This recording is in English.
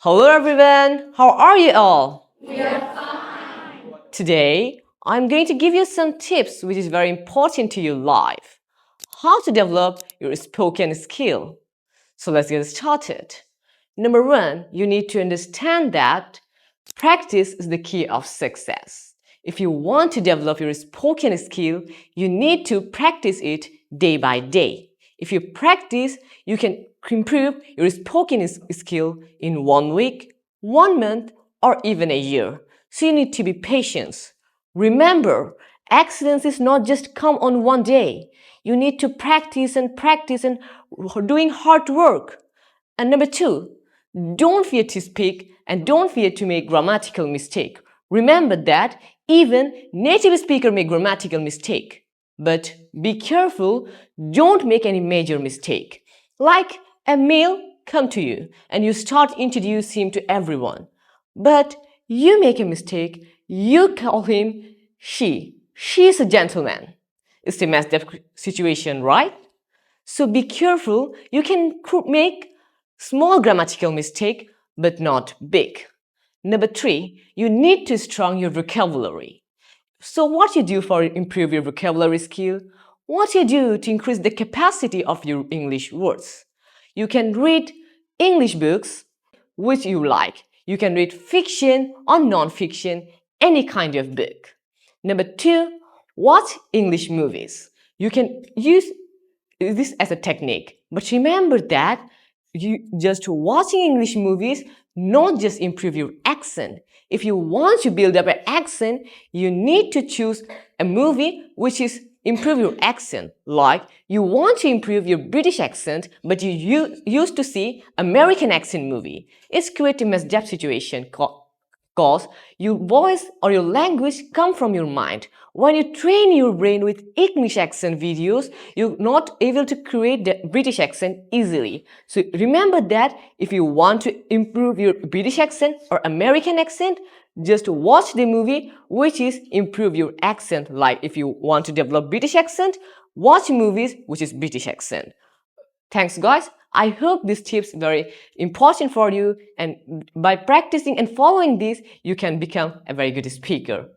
Hello everyone, how are you all? We are fine. Today, I'm going to give you some tips which is very important to your life. How to develop your spoken skill. So let's get started. Number one, you need to understand that practice is the key of success. If you want to develop your spoken skill, you need to practice it day by day. If you practice, you can improve your spoken skill in 1 week, 1 month, or even a year. So you need to be patient. Remember, excellence is not just come on one day. You need to practice and doing hard work. And number two, don't fear to speak and don't fear to make grammatical mistake. Remember that even native speaker make grammatical mistake. But be careful, don't make any major mistake. Like a male come to you and you start introduce him to everyone. But you make a mistake, you call him she. She is a gentleman. It's a messed up situation, right? So be careful, you can make small grammatical mistake, but not big. Number three, you need to strong your vocabulary. So what you do for improve your vocabulary skill? What you do to increase the capacity of your English words? You can read English books which you like. You can read fiction or non-fiction, any kind of book. Number two, watch English movies. You can use this as a technique, but remember that you just watching English movies not just improve your accent. If you want to build up an accent, you need to choose a movie which is improve your accent. Like you want to improve your British accent, but you used to see American accent movie. It's create a messed up situation because your voice or your language come from your mind. When you train your brain with English accent videos, you're not able to create the British accent easily. So remember that if you want to improve your British accent or American accent, just watch the movie which is improve your accent. Like if you want to develop British accent, watch movies which is British accent. Thanks guys. I hope these tips very important for you, and by practicing and following these, you can become a very good speaker.